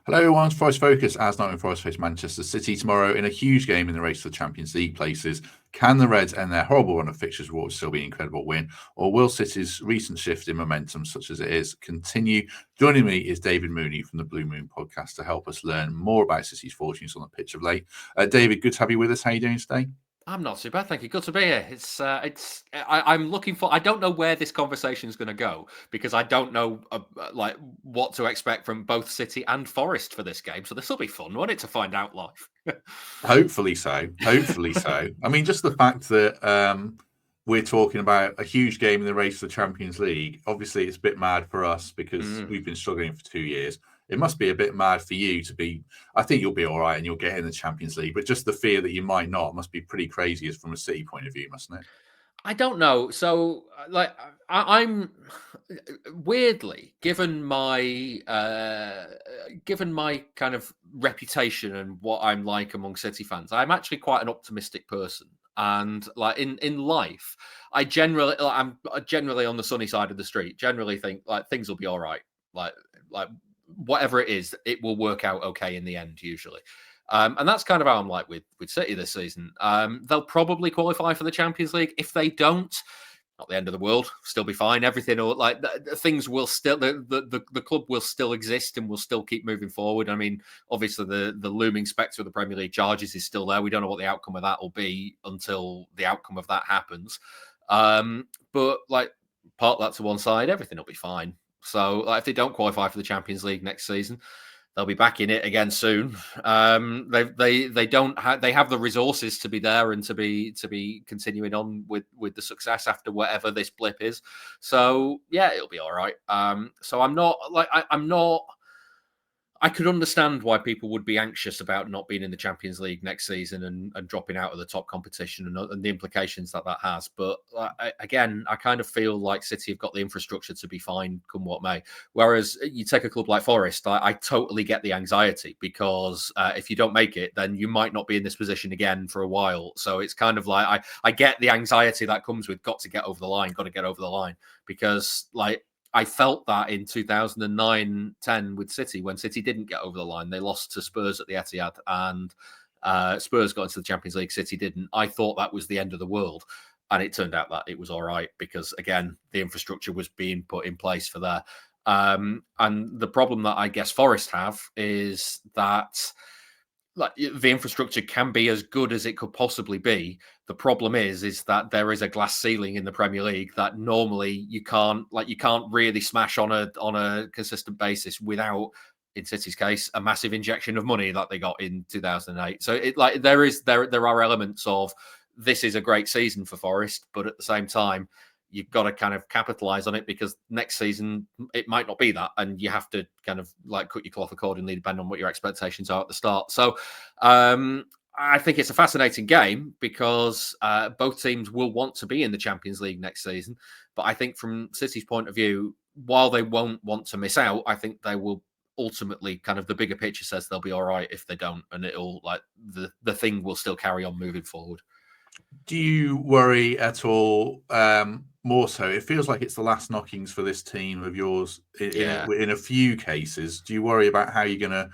Hello, everyone's Forest Focus as Nottingham Forest face Manchester City tomorrow in a huge game in the race for the Champions League places. Can the Reds end their horrible run of fixtures will still be an incredible win, or will City's recent shift in momentum, such as it is, continue? Joining me is David Mooney from the Blue Moon podcast to help us learn more about City's fortunes on the pitch of late. David, good to have you with us. How are you doing today? I'm not too bad, thank you. Good to be here. I'm looking for. I don't know where this conversation is going to go because I don't know like what to expect from both City and Forest for this game. So this will be fun, won't it, to find out live? Hopefully so. Hopefully so. I mean, just the fact that we're talking about a huge game in the race for the Champions League. Obviously, it's a bit mad for us because we've been struggling for 2 years. It must be a bit mad for you to be. I think you'll be all right and you'll get in the Champions League, but just the fear that you might not must be pretty crazy as from a City point of view, mustn't it? I don't know. So, I'm weirdly given my kind of reputation and what I'm like among City fans. I'm actually quite an optimistic person, and like in life, I'm generally on the sunny side of the street. Generally, think like things will be all right. Like like whatever it is, it will work out okay in the end usually. And that's kind of how I'm like with City this season. They'll probably qualify for the Champions League. If they don't, not the end of the world. Still be fine. Everything or like things will still the club will still exist and will still keep moving forward. I mean, obviously the looming spectre of the Premier League charges is still there. We don't know what the outcome of that will be until the outcome of that happens. But like part that to one side, everything will be fine. So like, if they don't qualify for the Champions League next season, they'll be back in it again soon. They don't they have the resources to be there and to be continuing on with the success after whatever this blip is. So yeah, it'll be all right. So I'm not like I'm not. I could understand why people would be anxious about not being in the Champions League next season and dropping out of the top competition and the implications that has. But again, I kind of feel like City have got the infrastructure to be fine come what may. Whereas you take a club like Forest, I totally get the anxiety because if you don't make it, then you might not be in this position again for a while. So it's kind of like I get the anxiety that comes with got to get over the line, got to get over the line because like I felt that in 2009-10 with City when City didn't get over the line. They lost to Spurs at the Etihad and Spurs got into the Champions League. City didn't. I thought that was the end of the world. And it turned out that it was all right because, again, the infrastructure was being put in place for there. And the problem that I guess Forest have is that like the infrastructure can be as good as it could possibly be. The problem is that there is a glass ceiling in the Premier League that normally you can't really smash on a consistent basis without, in City's case, a massive injection of money that they got in 2008. So it like there are elements of this is a great season for Forest, but at the same time you've got to kind of capitalize on it because next season it might not be that, and you have to kind of like cut your cloth accordingly depending on what your expectations are at the start. So I think it's a fascinating game because both teams will want to be in the Champions League next season. But I think from City's point of view, while they won't want to miss out, I think they will ultimately kind of the bigger picture says they'll be all right if they don't, and it'll like the thing will still carry on moving forward. Do you worry at all? More so, it feels like it's the last knockings for this team of yours in a few cases. Do you worry about how you're going to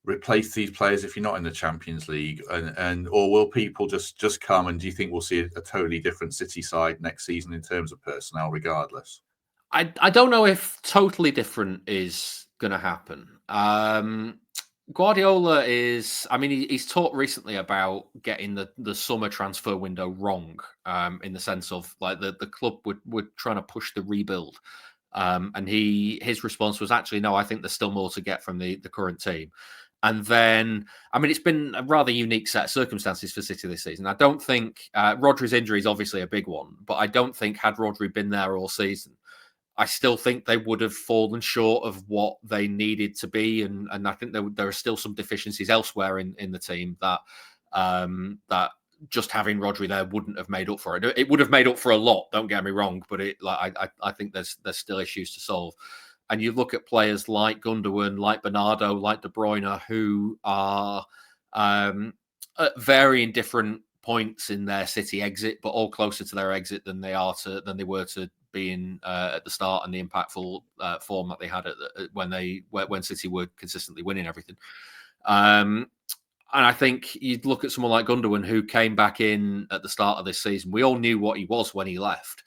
replace these players if you're not in the Champions League, and or will people just come? And do you think we'll see a totally different City side next season in terms of personnel, regardless? I don't know if totally different is going to happen. Guardiola is, I mean, he's talked recently about getting the summer transfer window wrong, in the sense of like the club would trying to push the rebuild. And his response was actually, no, I think there's still more to get from the current team. And then, I mean, it's been a rather unique set of circumstances for City this season. I don't think Rodri's injury is obviously a big one, but I don't think had Rodri been there all season, I still think they would have fallen short of what they needed to be, and I think there are still some deficiencies elsewhere in the team that just having Rodri there wouldn't have made up for it. It would have made up for a lot. Don't get me wrong, but I think there's still issues to solve. And you look at players like Gundogan, like Bernardo, like De Bruyne, who are at varying different points in their City exit, but all closer to their exit than they were to being at the start and the impactful form that they had when City were consistently winning everything. And I think you'd look at someone like Gundogan, who came back in at the start of this season. We all knew what he was when he left.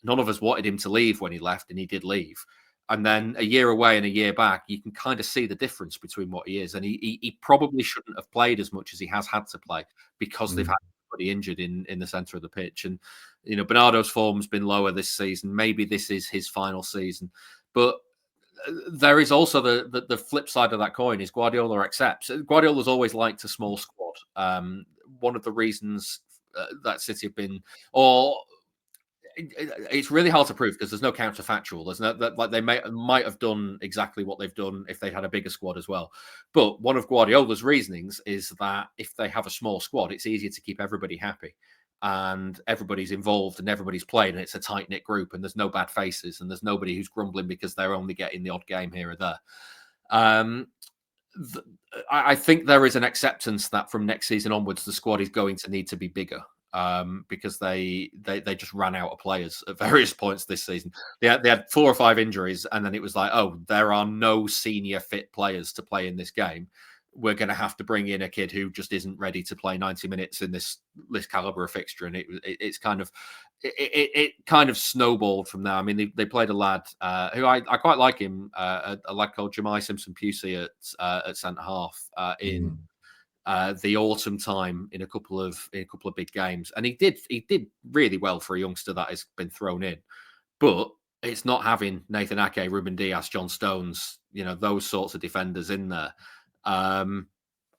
None of us wanted him to leave when he left, and he did leave. And then a year away and a year back, you can kind of see the difference between what he is. And he probably shouldn't have played as much as he has had to play because they've had everybody injured in the centre of the pitch. And, Bernardo's form's been lower this season. Maybe this is his final season. But there is also the flip side of that coin is Guardiola accepts. Guardiola's always liked a small squad. One of the reasons that City have been, or it's really hard to prove because there's no counterfactual. There's no like they might have done exactly what they've done if they had a bigger squad as well. But one of Guardiola's reasonings is that if they have a small squad, it's easier to keep everybody happy and everybody's involved and everybody's playing, and it's a tight knit group and there's no bad faces and there's nobody who's grumbling because they're only getting the odd game here or there. I think there is an acceptance that from next season onwards, the squad is going to need to be bigger. Because they just ran out of players at various points this season. They had 4 or 5 injuries, and then it was like, oh, there are no senior fit players to play in this game. We're going to have to bring in a kid who just isn't ready to play 90 minutes in this caliber of fixture, and it kind of snowballed from there. I mean, they played a lad who I quite like him, a lad called Jemai Simpson-Pusey at centre half in. The autumn time in a couple of big games, and he did really well for a youngster that has been thrown in. But it's not having Nathan Ake, Ruben Dias, John Stones, those sorts of defenders in there, and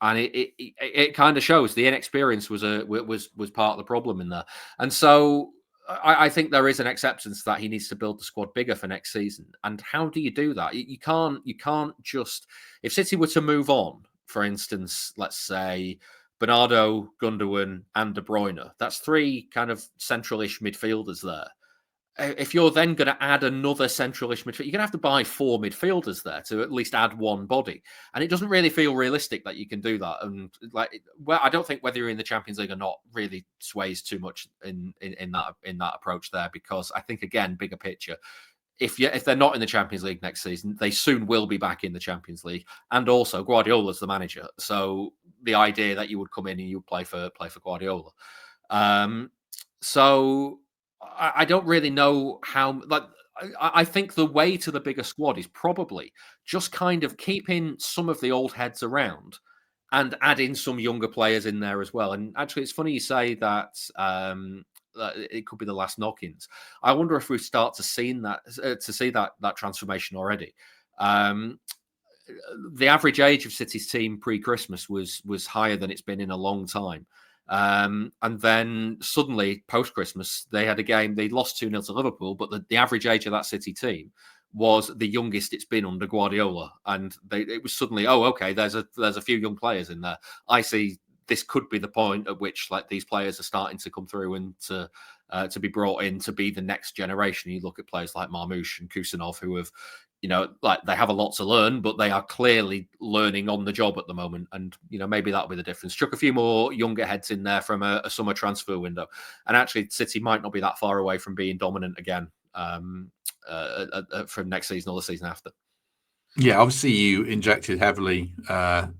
it kind of shows the inexperience was part of the problem in there, and so. I think there is an acceptance that he needs to build the squad bigger for next season. And how do you do that? You can't just, if City were to move on, for instance, let's say Bernardo, Gundogan, and De Bruyne. That's 3 kind of central-ish midfielders there. If you're then going to add another central-ish midfielder, you're going to have to buy 4 midfielders there to at least add 1 body. And it doesn't really feel realistic that you can do that. And I don't think whether you're in the Champions League or not really sways too much in that approach there, because I think, again, bigger picture, if they're not in the Champions League next season, they soon will be back in the Champions League. And also, Guardiola's the manager, so the idea that you would come in and you would play for Guardiola. So I don't really know how. I think the way to the bigger squad is probably just kind of keeping some of the old heads around and adding some younger players in there as well. And actually, it's funny you say that. It could be the last knock-ins. I wonder if we start to see that transformation already. The average age of City's team pre-Christmas was higher than it's been in a long time. And then suddenly, post-Christmas, they had a game. They lost 2-0 to Liverpool, but the average age of that City team was the youngest it's been under Guardiola. And it was suddenly, oh, okay, there's a few young players in there. I see. This could be the point at which these players are starting to come through and to be brought in to be the next generation. You look at players like Marmoush and Kusanov, who have, they have a lot to learn, but they are clearly learning on the job at the moment. And, maybe that'll be the difference. Chuck a few more younger heads in there from a summer transfer window. And actually, City might not be that far away from being dominant again from next season or the season after. Yeah, obviously you injected heavily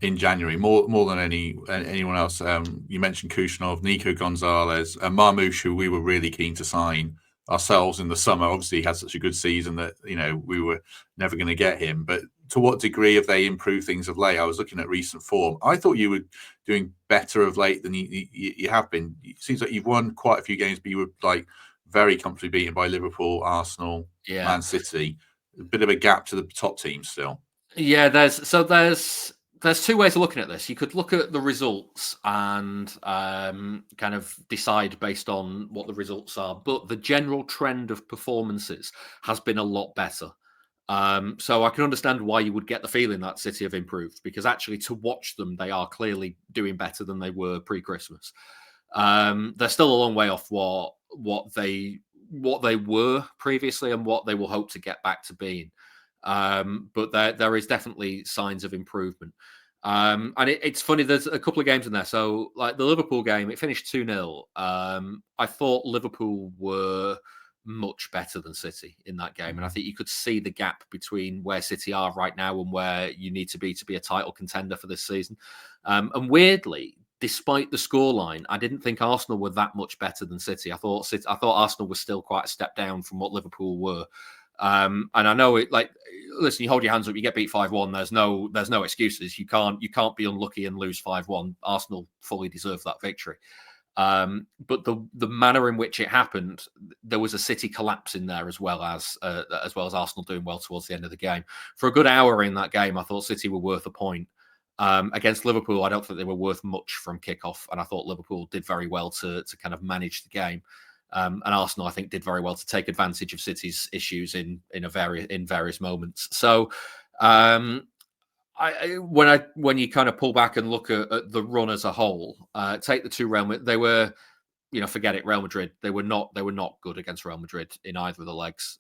in January, more than anyone else. You mentioned Kushner, Nico Gonzalez, and Marmoush, who we were really keen to sign ourselves in the summer. Obviously, he had such a good season that we were never going to get him. But to what degree have they improved things of late? I was looking at recent form. I thought you were doing better of late than you have been. It seems like you've won quite a few games, but you were very comfortably beaten by Liverpool, Arsenal, Man City. A bit of a gap to the top teams still. Yeah, there's 2 ways of looking at this. You could look at the results and kind of decide based on what the results are, but the general trend of performances has been a lot better. So I can understand why you would get the feeling that City have improved, because actually to watch them, they are clearly doing better than they were pre-Christmas. They're still a long way off what they were previously and what they will hope to get back to being. But there is definitely signs of improvement. And it's funny, there's a couple of games in there. So like the Liverpool game, it finished 2-0. I thought Liverpool were much better than City in that game. And I think you could see the gap between where City are right now and where you need to be a title contender for this season. And weirdly, despite the scoreline, I didn't think Arsenal were that much better than City. I thought Arsenal was still quite a step down from what Liverpool were. And I know it. Like, listen, you hold your hands up. You get beat 5-1. There's no excuses. You can't be unlucky and lose 5-1. Arsenal fully deserve that victory. But the manner in which it happened, there was a City collapse in there as well as Arsenal doing well towards the end of the game. For a good hour in that game, I thought City were worth a point. Against Liverpool, I don't think they were worth much from kickoff, and I thought Liverpool did very well to kind of manage the game. And Arsenal, I think, did very well to take advantage of City's issues in various moments. So, when you kind of pull back and look at the run as a whole, take the two they were, forget it. Real Madrid, they were not good against Real Madrid in either of the legs.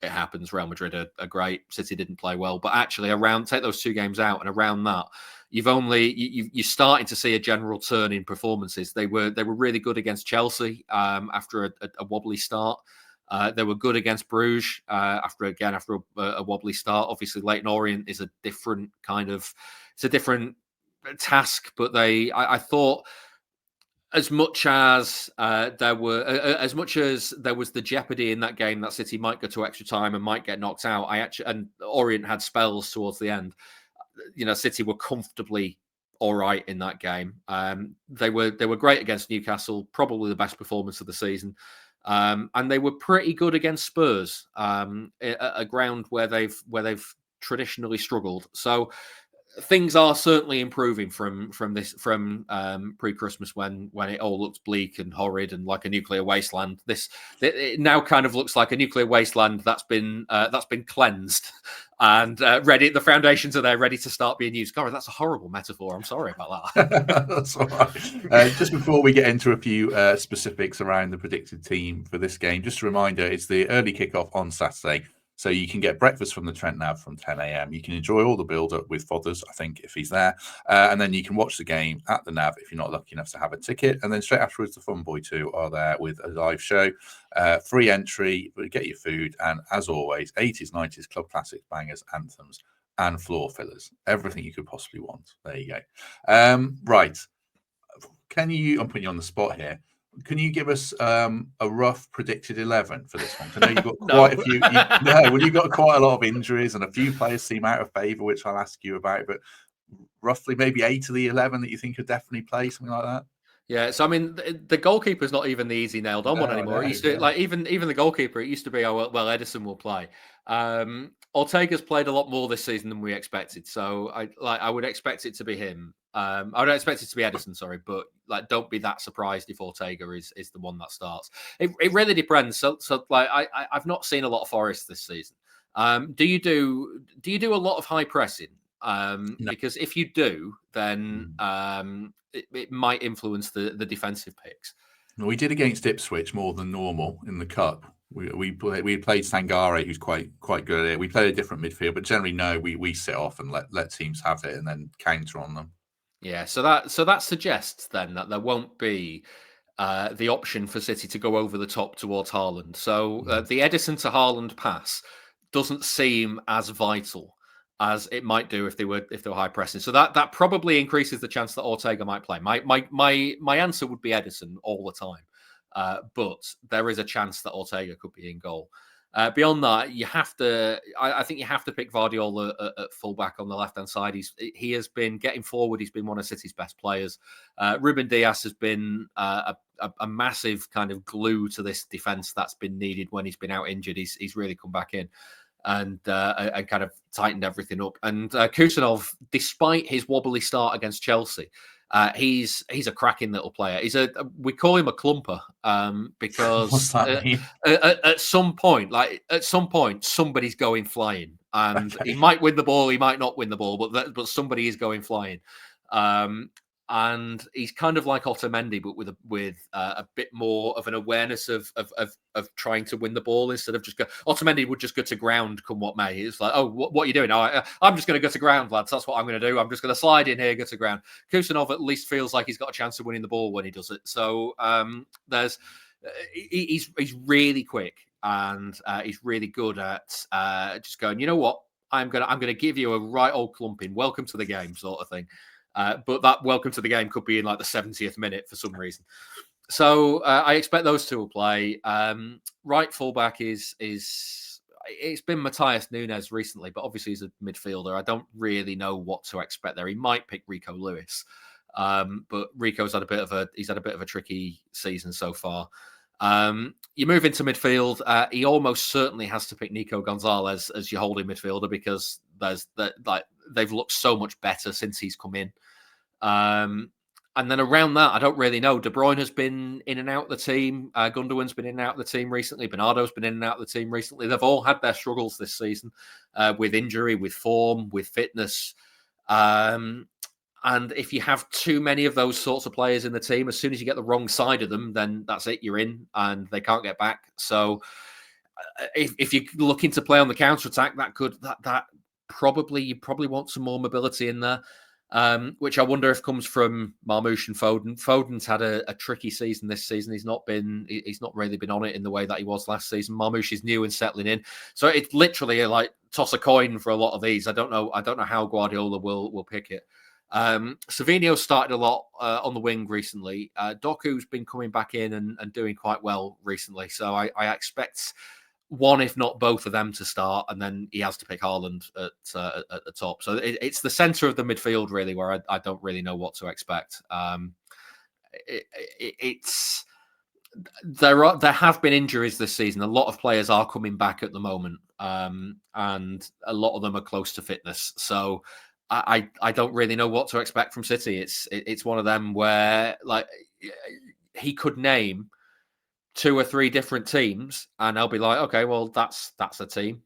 It happens. Real Madrid are great. City didn't play well, but actually, take those two games out, and around that, you're starting to see a general turn in performances. They were really good against Chelsea after a wobbly start. They were good against Bruges after a wobbly start. Obviously, Leyton Orient is a different task, but I thought, as much as there was the jeopardy in that game that City might go to extra time and might get knocked out, and Orient had spells towards the end. City were comfortably all right in that game. They were great against Newcastle, probably the best performance of the season. And they were pretty good against Spurs, a ground where they've traditionally struggled. So things are certainly improving from pre-Christmas when it all looked bleak and horrid and like a nuclear wasteland. It now kind of looks like a nuclear wasteland that's been cleansed and ready. The foundations are there, ready to start being used. God, that's a horrible metaphor. I'm sorry about that. That's all right. Just before we get into a few specifics around the predicted team for this game, just a reminder: it's the early kickoff on Saturday. So you can get breakfast from the Trent Nav from 10 a.m. You can enjoy all the build-up with Fothers, I think, if he's there. And then you can watch the game at the Nav if you're not lucky enough to have a ticket. And then straight afterwards, the Fun Boy 2 are there with a live show. Free entry, get your food. And as always, 80s, 90s, club classics, bangers, anthems, and floor fillers. Everything you could possibly want. There you go. Right. I'm putting you on the spot here. Can you give us a rough predicted 11 for this one? I know you've got quite a few. You've got quite a lot of injuries and a few players seem out of favour, which I'll ask you about. But roughly, maybe 8 of the 11 that you think could definitely play, something like that. Yeah, so I mean, the goalkeeper's not even the easy nailed on one anymore. It used to even the goalkeeper. It used to be, Edison will play. Ortega's played a lot more this season than we expected, so I would expect it to be him. I would expect it to be Edison, sorry, but don't be that surprised if Ortega is the one that starts. It really depends. So I've not seen a lot of Forest this season. Do you do a lot of high pressing? No. Because if you do, then it might influence the defensive picks. We did against Ipswich more than normal in the cup. We played Sangare, who's quite good at it. We played a different midfield, but generally we sit off and let teams have it and then counter on them. Yeah, so that suggests then that there won't be the option for City to go over the top towards Haaland. So the Edison to Haaland pass doesn't seem as vital as it might do if they were high pressing. So that probably increases the chance that Ortega might play. My answer would be Edison all the time, but there is a chance that Ortega could be in goal. Beyond that, I think you have to pick Guardiola at fullback on the left-hand side. He has been getting forward. He's been one of City's best players. Ruben Dias has been a massive kind of glue to this defence that's been needed when he's been out injured. He's really come back in and kind of tightened everything up. And Kusanov, despite his wobbly start against Chelsea, he's a cracking little player. We call him a clumper because at some point somebody's going flying, and he might win the ball, he might not win the ball, but somebody is going flying. And he's kind of like Otamendi, but with a bit more of an awareness of trying to win the ball instead of just go. Otamendi would just go to ground, come what may. It's like, oh, what are you doing? I'm just going to go to ground, lads. That's what I'm going to do. I'm just going to slide in here, go to ground. Kusanov at least feels like he's got a chance of winning the ball when he does it. So there's he's really quick, and he's really good at just going, you know what, I'm gonna give you a right old clumping, welcome to the game sort of thing. But that welcome to the game could be in like the 70th minute for some reason. So I expect those two will play. Right fullback is it's been Matthias Nunes recently, but obviously he's a midfielder. I don't really know what to expect there. He might pick Rico Lewis, but Rico's had a bit of a tricky season so far. You move into midfield. He almost certainly has to pick Nico Gonzalez as your holding midfielder because they've looked so much better since he's come in. And then around that, I don't really know. De Bruyne has been in and out of the team. Gundogan's been in and out of the team recently. Bernardo's been in and out of the team recently. They've all had their struggles this season with injury, with form, with fitness. And if you have too many of those sorts of players in the team, as soon as you get the wrong side of them, then that's it. You're in, and they can't get back. So if you're looking to play on the counter attack, that probably you want some more mobility in there. Which I wonder if comes from Marmoush and Foden. Foden's had a tricky season this season. He's not really been on it in the way that he was last season. Marmoush is new and settling in, so it's literally like toss a coin for a lot of these. I don't know how Guardiola will pick it. Savinho started a lot on the wing recently. Doku's been coming back in and doing quite well recently, so I expect one, if not both of them to start, and then he has to pick Haaland at the top. So it's the centre of the midfield, really, where I don't really know what to expect. There have been injuries this season. A lot of players are coming back at the moment, and a lot of them are close to fitness. So I don't really know what to expect from City. It's one of them where like he could name 2 or 3 different teams, and I'll be like, okay, well, that's a team.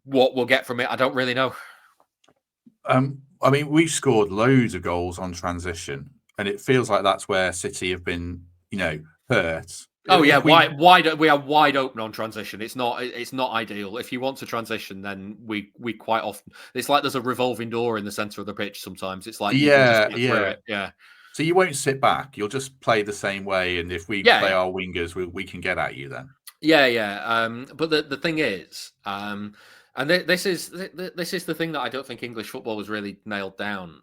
What we'll get from it, I don't really know. I mean, we've scored loads of goals on transition, and it feels like that's where City have been, hurt. Oh yeah, we are wide open on transition. It's not ideal. If you want to transition, then we quite often it's like there's a revolving door in the center of the pitch. Sometimes it's like you can just get through it. Yeah. So you won't sit back. You'll just play the same way, and if we play our wingers, we can get at you then. Yeah. But the thing is, and this is the thing that I don't think English football has really nailed down.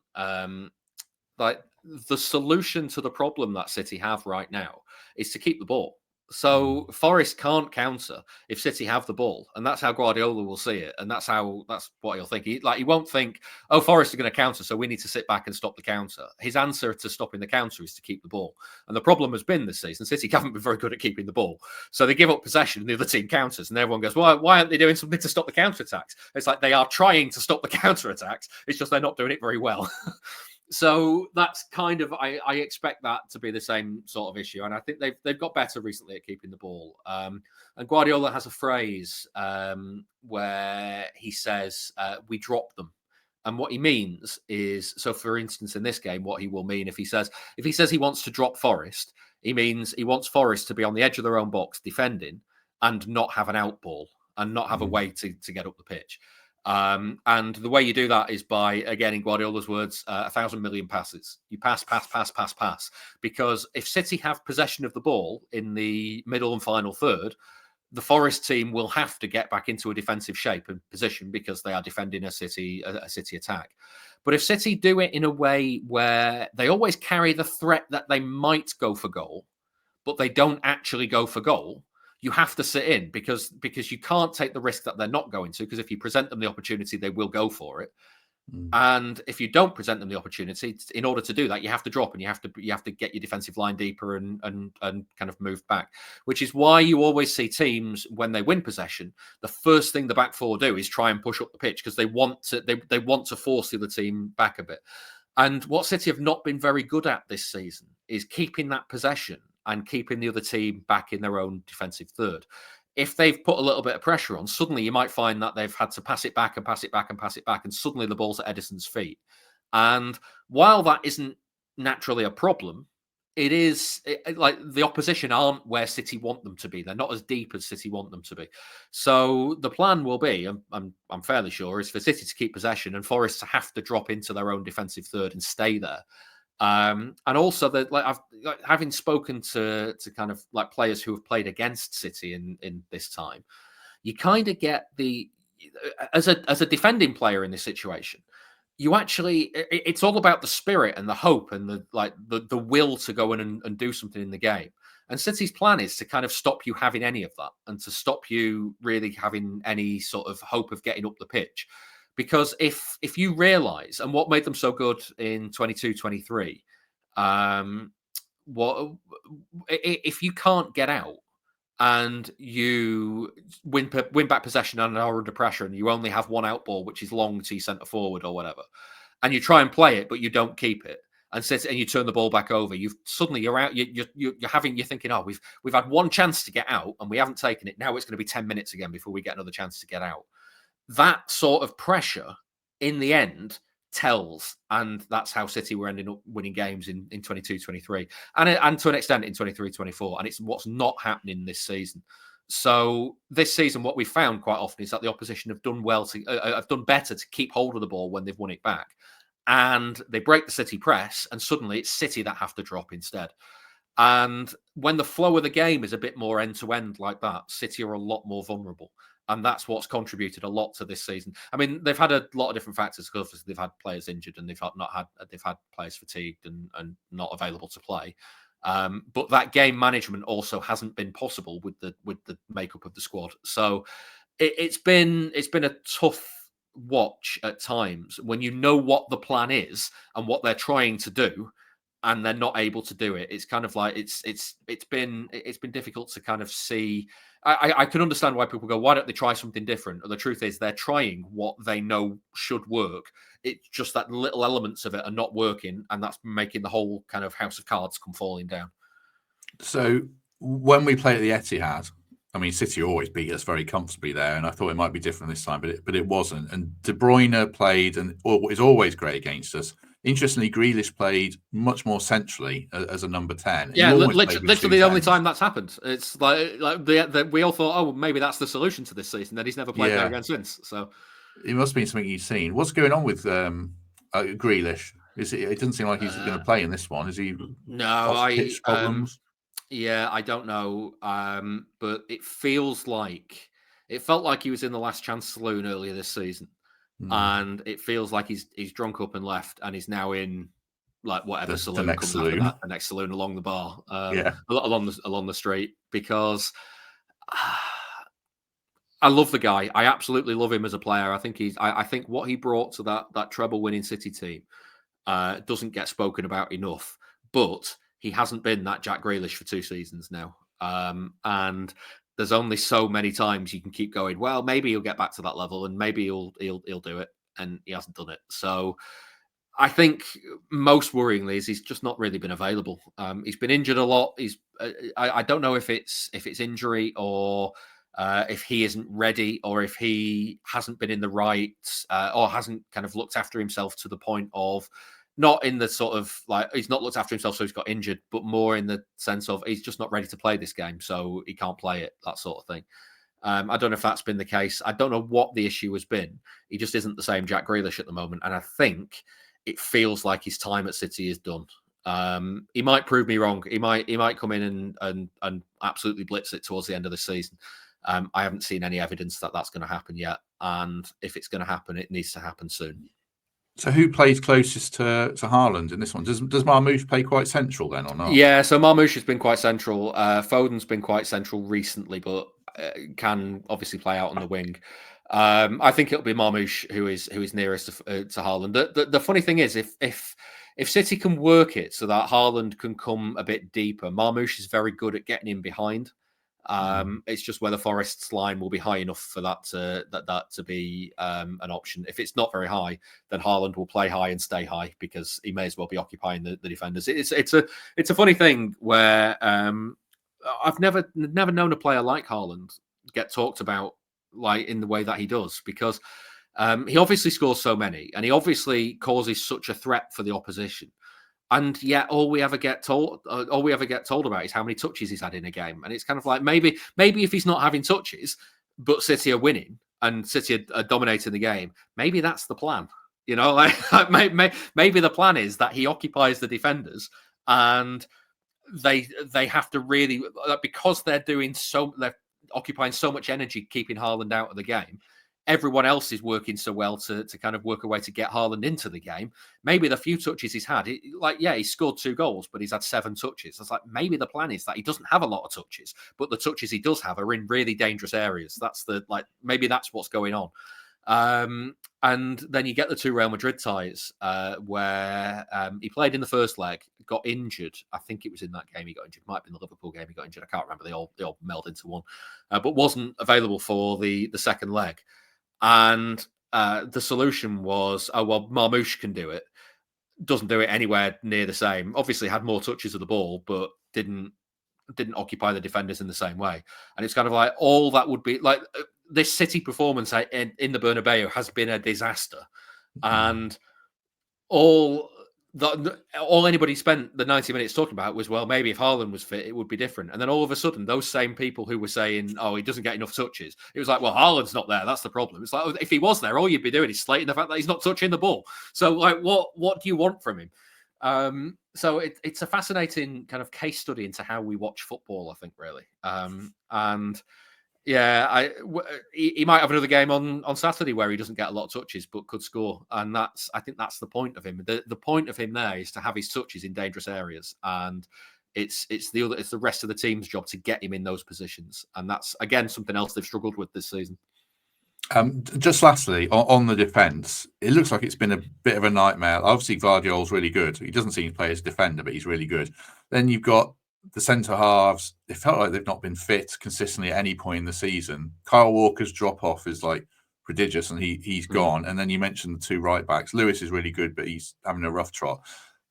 Like the solution to the problem that City have right now is to keep the ball. So Forest can't counter if City have the ball, and that's how Guardiola will see it, and that's what he'll think. He won't think, "Oh, Forest are going to counter, so we need to sit back and stop the counter." His answer to stopping the counter is to keep the ball, and the problem has been this season City haven't been very good at keeping the ball, so they give up possession, and the other team counters, and everyone goes, "Why aren't they doing something to stop the counter attacks?" It's like they are trying to stop the counter attacks. It's just they're not doing it very well. So that's kind of I expect that to be the same sort of issue, and I think they've got better recently at keeping the ball. And Guardiola has a phrase where he says we drop them, and what he means is so. For instance, in this game, what he will mean if he says he wants to drop Forest, he means he wants Forest to be on the edge of their own box defending and not have an out ball and not have a way to get up the pitch. And the way you do that is by, again, in Guardiola's words, 1,000 million passes. You pass. Because if City have possession of the ball in the middle and final third, the Forest team will have to get back into a defensive shape and position because they are defending a City attack. But if City do it in a way where they always carry the threat that they might go for goal, but they don't actually go for goal, you have to sit in because you can't take the risk that they're not going to, because if you present them the opportunity, they will go for it. And if you don't present them the opportunity, in order to do that, you have to drop and you have to get your defensive line deeper and kind of move back, which is why you always see teams when they win possession, the first thing the back four do is try and push up the pitch because they want to force the other team back a bit. And what City have not been very good at this season is keeping that possession and keeping the other team back in their own defensive third. If they've put a little bit of pressure on, suddenly you might find that they've had to pass it back, and suddenly the ball's at Edison's feet. And while that isn't naturally a problem, it is like the opposition aren't where City want them to be. They're not as deep as City want them to be. So the plan will be, I'm fairly sure, is for City to keep possession and Forest to have to drop into their own defensive third and stay there. And also that having spoken to kind of like players who have played against City in this time, you kind of get as a defending player in this situation, you actually it's all about the spirit and the hope and the will to go in and do something in the game. And City's plan is to kind of stop you having any of that and to stop you really having any sort of hope of getting up the pitch. Because if you realise, and what made them so good in 22-23, what if you can't get out and you win back possession and are under pressure and you only have one out ball, which is long to your centre forward or whatever, and you try and play it, but you don't keep it and you turn the ball back over, you're out. You're thinking, oh, we've had one chance to get out and we haven't taken it. Now it's going to be 10 minutes again before we get another chance to get out. That sort of pressure in the end tells, and that's how City were ending up winning games in 22-23 and to an extent in 23-24, and it's what's not happening this season. So this season, what we found quite often is that the opposition have done better to keep hold of the ball when they've won it back, and they break the City press, and suddenly it's City that have to drop instead. And when the flow of the game is a bit more end to end like that, City are a lot more vulnerable. And that's what's contributed a lot to this season. I mean, they've had a lot of different factors because they've had players injured and they've had players fatigued and not available to play. But that game management also hasn't been possible with the makeup of the squad. So it's been a tough watch at times when you know what the plan is and what they're trying to do, and they're not able to do it. It's kind of like it's been difficult to kind of see. I can understand why people go, why don't they try something different? And the truth is they're trying what they know should work. It's just that little elements of it are not working, and that's making the whole kind of house of cards come falling down. So when we play at the Etihad, I mean, City always beat us very comfortably there, and I thought it might be different this time, but it wasn't. And De Bruyne played and is always great against us. Interestingly, Grealish played much more centrally as a number 10. Yeah, literally the only time that's happened. It's like we all thought, oh, maybe that's the solution to this season. Then he's never played there again since. So it must have been something you've seen. What's going on with Grealish? It doesn't seem like he's going to play in this one. Is he? No, pitch problems. Yeah, I don't know. But it felt like he was in the last chance saloon earlier this season. And it feels like he's drunk up and left, and he's now in like whatever saloon comes after that, the next saloon along the bar, along the street. Because I love the guy. I absolutely love him as a player. I think I think what he brought to that treble winning City team doesn't get spoken about enough. But he hasn't been that Jack Grealish for 2 seasons now, and there's only so many times you can keep going, well, maybe he'll get back to that level and maybe he'll do it. And he hasn't done it. So I think most worryingly is he's just not really been available. He's been injured a lot. I don't know if it's injury or if he isn't ready or if he hasn't been in the right or hasn't kind of looked after himself to the point of, not in the sort of like he's not looked after himself, so he's got injured, but more in the sense of he's just not ready to play this game, so he can't play it, that sort of thing. I don't know if that's been the case. I don't know what the issue has been. He just isn't the same Jack Grealish at the moment, and I think it feels like his time at City is done. He might prove me wrong. He might come in and absolutely blitz it towards the end of the season. I haven't seen any evidence that that's going to happen yet, and if it's going to happen, it needs to happen soon. So who plays closest to Haaland in this one? Does Marmoush play quite central then or not? Yeah, so Marmoush has been quite central. Foden's been quite central recently, but can obviously play out on the wing. I think it'll be Marmoush who is nearest to Haaland. The funny thing is, if City can work it so that Haaland can come a bit deeper, Marmoush is very good at getting in behind. It's just whether Forest's line will be high enough for that to be an option. If it's not very high, then Haaland will play high and stay high because he may as well be occupying the defenders. It's a funny thing where I've never known a player like Haaland get talked about like in the way that he does, because he obviously scores so many and he obviously causes such a threat for the opposition. And yet, all we ever get told about is how many touches he's had in a game. And it's kind of like maybe if he's not having touches, but City are winning and City are dominating the game, maybe that's the plan. You know, like maybe the plan is that he occupies the defenders, and they have to really, because they're occupying so much energy keeping Haaland out of the game. Everyone else is working so well to kind of work a way to get Haaland into the game. Maybe the few touches he's had, he scored 2 goals, but he's had 7 touches. It's like maybe the plan is that he doesn't have a lot of touches, but the touches he does have are in really dangerous areas. Maybe that's what's going on. And then you get the 2 Real Madrid ties where he played in the first leg, got injured. I think it was in that game he got injured. Might have been the Liverpool game he got injured. I can't remember. They all meld into one, but wasn't available for the second leg. And the solution was, Marmoush can do it. Doesn't do it anywhere near the same. Obviously had more touches of the ball, but didn't occupy the defenders in the same way. And it's kind of like all that would be like this City performance in the Bernabeu has been a disaster. And all anybody spent the 90 minutes talking about was, well, maybe if Haaland was fit, it would be different. And then all of a sudden, those same people who were saying, oh, he doesn't get enough touches, it was like, well, Haaland's not there. That's the problem. It's like, if he was there, all you'd be doing is slating the fact that he's not touching the ball. So, like, what do you want from him? So it's a fascinating kind of case study into how we watch football, I think, really. And yeah, he might have another game on Saturday where he doesn't get a lot of touches but could score, and I think that's the point of him. The point of him there is to have his touches in dangerous areas, and it's the rest of the team's job to get him in those positions, and that's again something else they've struggled with this season. Just lastly, on the defence, it looks like it's been a bit of a nightmare. Obviously, Guardiola's really good. He doesn't seem to play as a defender, but he's really good. Then you've got the centre halves. It felt like they've not been fit consistently at any point in the season. Kyle Walker's drop off is like prodigious, and he's gone. And then you mentioned the 2 right backs. Lewis is really good, but he's having a rough trot.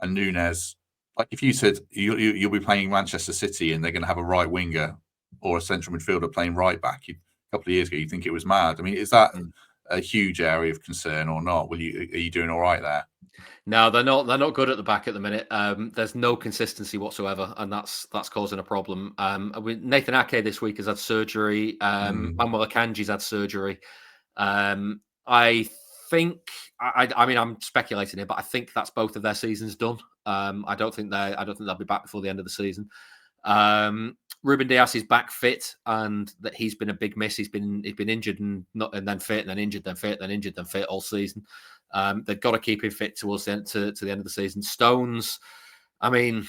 And Nunes, like if you said you'll be playing Manchester City and they're going to have a right winger or a central midfielder playing right back, a couple of years ago, you think it was mad. I mean, is that a huge area of concern or not? Are you doing all right there? No, they're not good at the back at the minute. There's no consistency whatsoever, and that's causing a problem. Nathan Ake this week has had surgery. Manuel Akanji's had surgery. I think, I mean, I'm speculating here, but I think that's both of their seasons done. I don't think they'll be back before the end of the season. Ruben Dias is back fit, and that he's been a big miss. He's been injured and then fit, and then injured, then fit, then injured, then fit all season. They've got to keep him fit towards the end to the end of the season. Stones, I mean,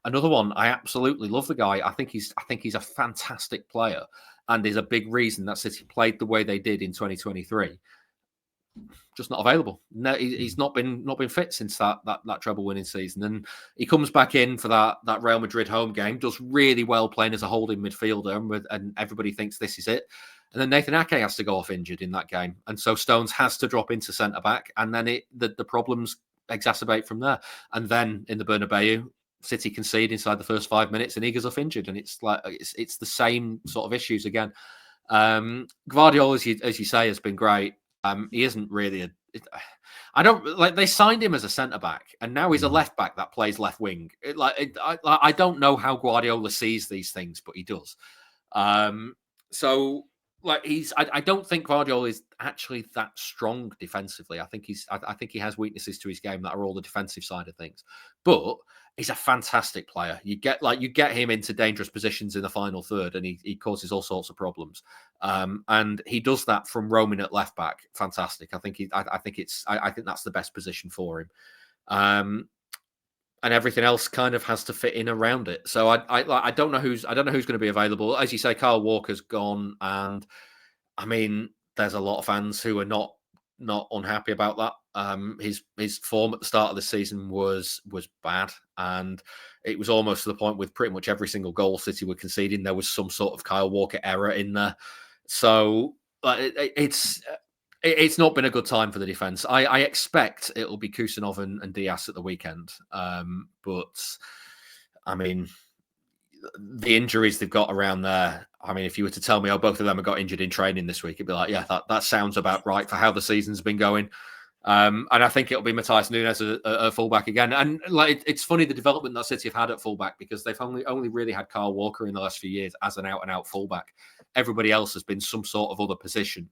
another one. I absolutely love the guy. I think he's a fantastic player, and is a big reason that City played the way they did in 2023. Just not available. No, he's not been fit since that treble winning season, and he comes back in for that Real Madrid home game, does really well playing as a holding midfielder, and everybody thinks this is it. And then Nathan Ake has to go off injured in that game, and so Stones has to drop into centre back, and then the problems exacerbate from there. And then in the Bernabeu, City concede inside the first 5 minutes, and he goes off injured, and it's like it's the same sort of issues again. Guardiola, as you say, has been great. He isn't really they signed him as a centre back, and now he's a left back that plays left wing. I don't know how Guardiola sees these things, but he does. So I don't think Guardiola is actually that strong defensively. I think he has weaknesses to his game that are all the defensive side of things, but he's a fantastic player. You get him into dangerous positions in the final third, and he causes all sorts of problems. And he does that from roaming at left back. Fantastic. I think that's the best position for him. And everything else kind of has to fit in around it. So I don't know who's going to be available. As you say, Kyle Walker's gone, and I mean, there's a lot of fans who are not unhappy about that. His form at the start of the season was bad, and it was almost to the point with pretty much every single goal City were conceding, there was some sort of Kyle Walker error in there. So it's not been a good time for the defense. I expect it'll be Kusanov and Dias at the weekend, but I mean, the injuries they've got around there. I mean, if you were to tell me, both of them have got injured in training this week, it'd be like, yeah, that sounds about right for how the season's been going. And I think it'll be Matthias Nunes a fullback again. And it's funny the development that City have had at fullback, because they've only really had Kyle Walker in the last few years as an out-and-out fullback. Everybody else has been some sort of other position.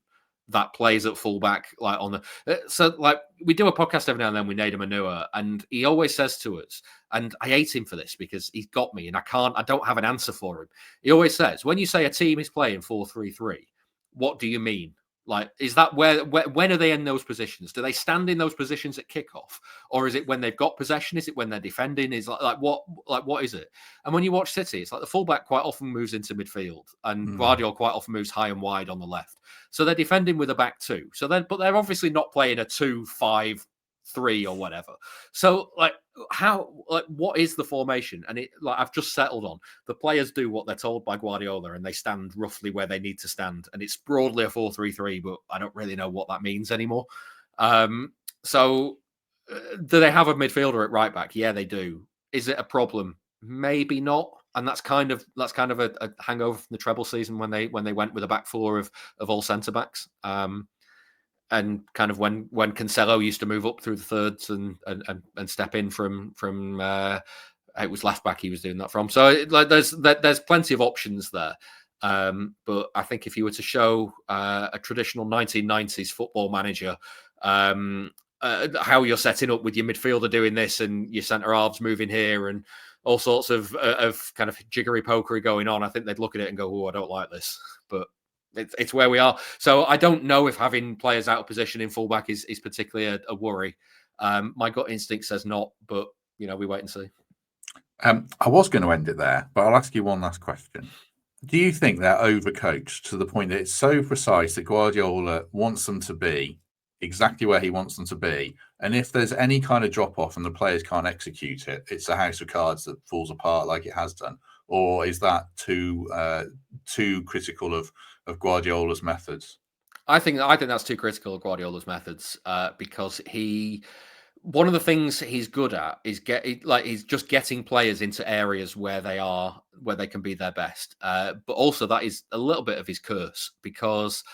that plays at fullback, like on the so like we do a podcast every now and then with Nader Manua, and he always says to us, and I hate him for this because he's got me, and I don't have an answer for him. He always says, when you say a team is playing 4-3-3, what do you mean? Like, is that where when are they in those positions? Do they stand in those positions at kickoff, or is it when they've got possession? Is it when they're defending? Is what is it? And when you watch City, it's like the fullback quite often moves into midfield, and Guardiola quite often moves high and wide on the left. So they're defending with a back two. But they're obviously not playing a 2-5-3 or whatever. So what is the formation? And I've just settled on the players do what they're told by Guardiola, and they stand roughly where they need to stand. And it's broadly a 4-3-3, but I don't really know what that means anymore. So do they have a midfielder at right back? Yeah, they do. Is it a problem? Maybe not. And that's kind of a hangover from the treble season when they went with a back four of all centre backs. And kind of when Cancelo used to move up through the thirds and step in from it was left back he was doing that from. So there's plenty of options there. But I think if you were to show a traditional 1990s football manager how you're setting up with your midfielder doing this and your centre halves moving here and all sorts of kind of jiggery pokery going on, I think they'd look at it and go, "Oh, I don't like this." But it's where we are. So I don't know if having players out of position in fullback is particularly a worry. My gut instinct says not, but we wait and see. I was going to end it there, but I'll ask you one last question. Do you think they're overcoached to the point that it's so precise that Guardiola wants them to be exactly where he wants them to be, and if there's any kind of drop off and the players can't execute it, it's a house of cards that falls apart like it has done? Or is that too critical of Guardiola's methods? I think that's too critical of Guardiola's methods because one of the things he's good at is he's just getting players into areas where they can be their best. But also that is a little bit of his curse, because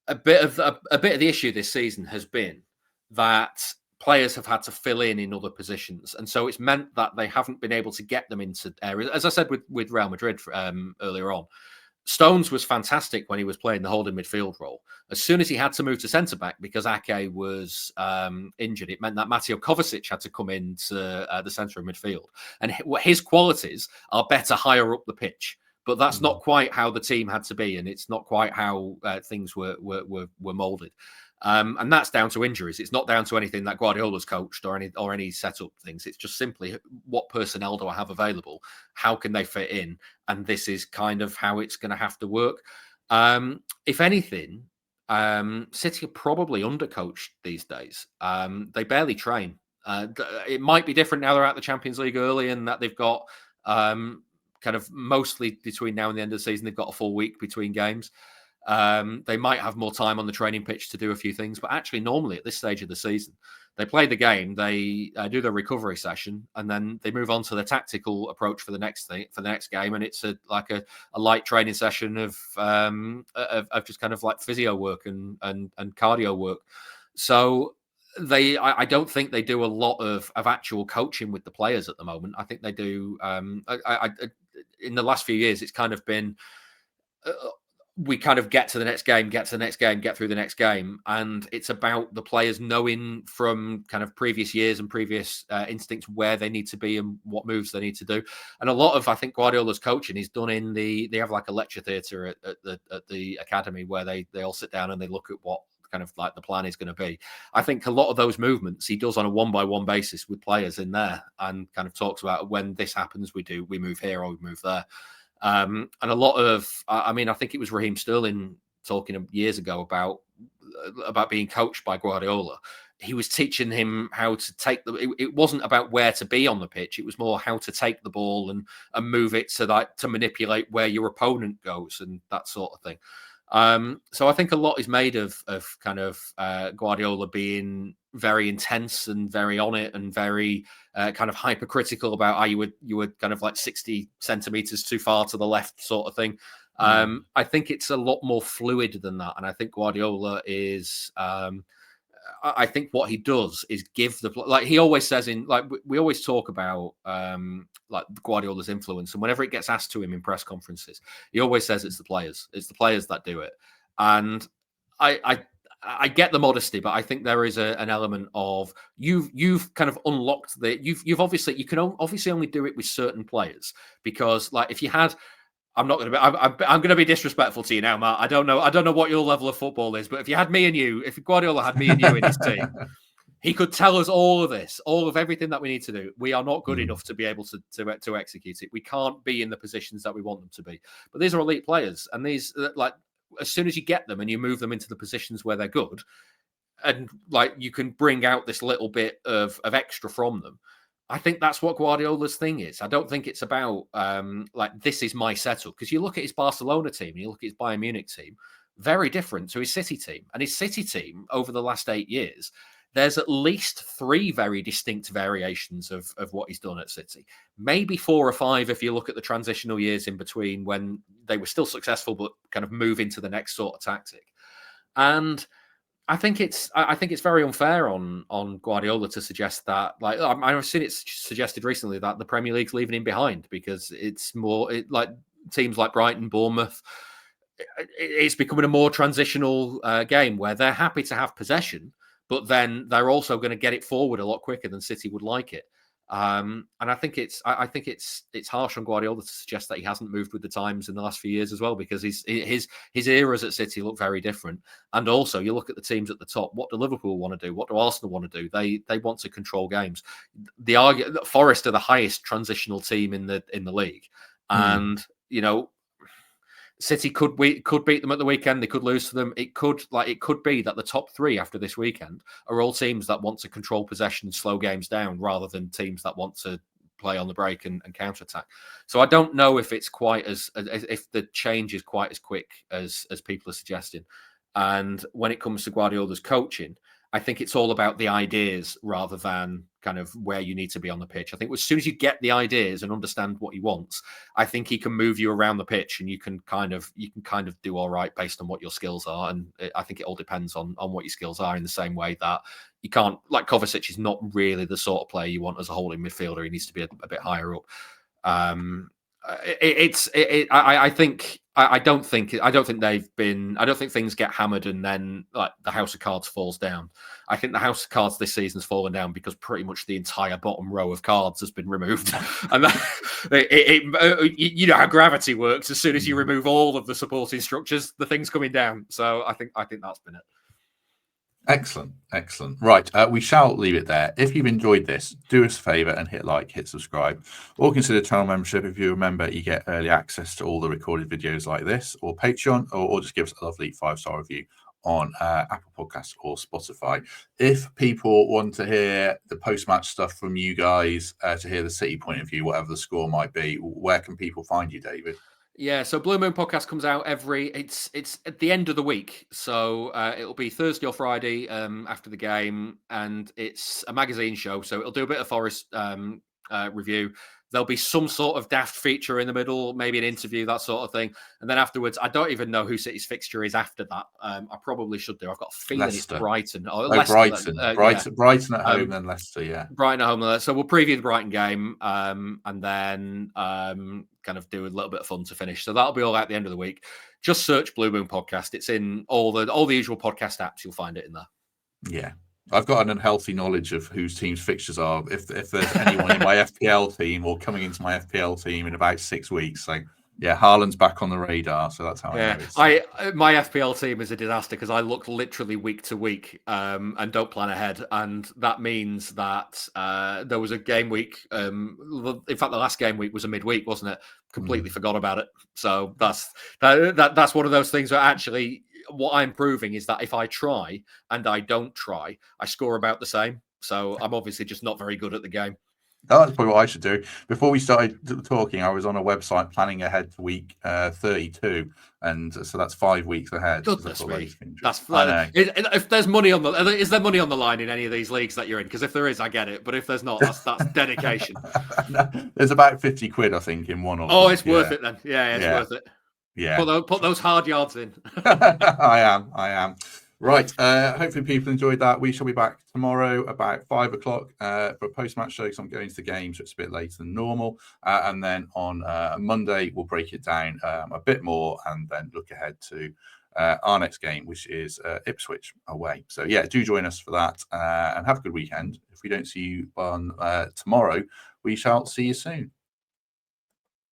a bit of the issue this season has been that players have had to fill in other positions, and so it's meant that they haven't been able to get them into areas. As I said with Real Madrid earlier on, Stones was fantastic when he was playing the holding midfield role. As soon as he had to move to centre back because Ake was injured, it meant that Mateo Kovacic had to come into the centre of midfield, and his qualities are better higher up the pitch. But that's not quite how the team had to be, and it's not quite how things were moulded. And that's down to injuries. It's not down to anything that Guardiola's coached or any setup things. It's just simply what personnel do I have available? How can they fit in? And this is kind of how it's going to have to work. If anything, City are probably undercoached these days. They barely train. It might be different now they're at the Champions League early and that they've got kind of mostly between now and the end of the season, they've got a full week between games. They might have more time on the training pitch to do a few things, but actually normally at this stage of the season, they play the game, they do their recovery session, and then they move on to the tactical approach for the next game. And it's a light training session of just kind of like physio work and cardio work. So I don't think they do a lot of actual coaching with the players at the moment. I think they do. In the last few years, it's kind of been we kind of get to the next game, get through the next game. And it's about the players knowing from kind of previous years and previous instincts where they need to be and what moves they need to do. And a lot of, I think, Guardiola's coaching is done in they have like a lecture theatre at the academy where they all sit down and they look at what kind of like the plan is going to be. I think a lot of those movements he does on a one-by-one basis with players in there and kind of talks about when this happens, we move here or we move there. And a lot of, I think it was Raheem Sterling talking years ago about being coached by Guardiola. He was teaching him how to take it wasn't about where to be on the pitch. It was more how to take the ball and move it to manipulate where your opponent goes and that sort of thing. So I think a lot is made of kind of Guardiola being very intense and very on it and very kind of hypercritical about how you were kind of like 60 centimeters too far to the left sort of thing. I think it's a lot more fluid than that. And I think Guardiola is, I think what he does is give he always says we always talk about like Guardiola's influence. And whenever it gets asked to him in press conferences, he always says it's the players that do it. And I get the modesty, but I think there is an element of you've kind of unlocked you've obviously, you can obviously only do it with certain players, because like if you had, I'm going to be disrespectful to you now, Matt. I don't know what your level of football is, but if you had me and you, if Guardiola had me and you in his team, he could tell us all of this, all of everything that we need to do. We are not good enough to be able to execute it. We can't be in the positions that we want them to be. But these are elite players, and these, like, as soon as you get them and you move them into the positions where they're good, and like you can bring out this little bit of extra from them. I think that's what Guardiola's thing is. I don't think it's about like, this is my setup, because you look at his Barcelona team and you look at his Bayern Munich team, very different to his City team. And his City team over the last 8 years, there's at least 3 very distinct variations of what he's done at City. Maybe 4 or 5 if you look at the transitional years in between when they were still successful, but kind of move into the next sort of tactic. And I think it's very unfair on Guardiola to suggest that. Like, I've seen it suggested recently that the Premier League's leaving him behind because it's more like teams like Brighton, Bournemouth. It's becoming a more transitional game where they're happy to have possession, but then they're also going to get it forward a lot quicker than City would like it. And I think it's harsh on Guardiola to suggest that he hasn't moved with the times in the last few years as well, because his eras at City look very different. And also, you look at the teams at the top. What do Liverpool want to do? What do Arsenal want to do? They want to control games. The argument that Forest are the highest transitional team in the league, and you know, City could beat them at the weekend. They could lose to them. It could be that the top 3 after this weekend are all teams that want to control possession and slow games down, rather than teams that want to play on the break and counter attack. So I don't know if it's quite if the change is quite as quick as people are suggesting. And when it comes to Guardiola's coaching, I think it's all about the ideas rather than kind of where you need to be on the pitch. I think as soon as you get the ideas and understand what he wants, I think he can move you around the pitch, and you can kind of do all right based on what your skills are. And I think it all depends on what your skills are, in the same way that you can't, like, Kovacic is not really the sort of player you want as a holding midfielder. He needs to be a bit higher up. I don't think things get hammered and then like the house of cards falls down. I think the house of cards this season's fallen down because pretty much the entire bottom row of cards has been removed, and you know how gravity works. As soon as you remove all of the supporting structures, the thing's coming down. So I think that's been it. Excellent. Right, we shall leave it there. If you've enjoyed this, do us a favour and hit like, hit subscribe, or consider channel membership. If you remember, you get early access to all the recorded videos like this, or Patreon, or just give us a lovely 5-star review on Apple Podcasts or Spotify. If people want to hear the post-match stuff from you guys, to hear the City point of view, whatever the score might be, where can people find you, David? Yeah, so Blue Moon Podcast comes out it's at the end of the week, so it'll be Thursday or Friday after the game, and it's a magazine show, so it'll do a bit of Forest review. There'll be some sort of daft feature in the middle, maybe an interview, that sort of thing, and then afterwards, I don't even know who City's fixture is after that. I probably should do. I've got a feeling Leicester. It's Brighton. Brighton at home, then Leicester. Yeah, Brighton at home. So we'll preview the Brighton game, and then kind of do a little bit of fun to finish. So that'll be all at the end of the week. Just search Blue Moon Podcast. It's in all the usual podcast apps. You'll find it in there. Yeah. I've got an unhealthy knowledge of whose team's fixtures are. If there's anyone in my FPL team or coming into my FPL team in about 6 weeks, so yeah, Haaland's back on the radar, so that's how I know. My FPL team is a disaster because I look literally week to week and don't plan ahead, and that means that there was a game week. In fact, the last game week was a midweek, wasn't it? Completely forgot about it. So that's one of those things where actually, what I'm proving is that if I try and I don't try, I score about the same. So I'm obviously just not very good at the game. Oh, that's probably what I should do. Before we started talking, I was on a website planning ahead to week 32, and so that's 5 weeks ahead. Goodness me, if there's money on is there money on the line in any of these leagues that you're in? Because if there is, I get it, but if there's not, that's dedication. No, there's about 50 quid, I think, in one. Oh, it's worth it then. Yeah, it's worth it. Yeah, put those hard yards in. I am. Right. Hopefully people enjoyed that. We shall be back tomorrow about 5 o'clock for a post-match show. So I'm going to the game, so it's a bit later than normal. And then on Monday, we'll break it down a bit more and then look ahead to our next game, which is Ipswich away. So yeah, do join us for that and have a good weekend. If we don't see you on tomorrow, we shall see you soon.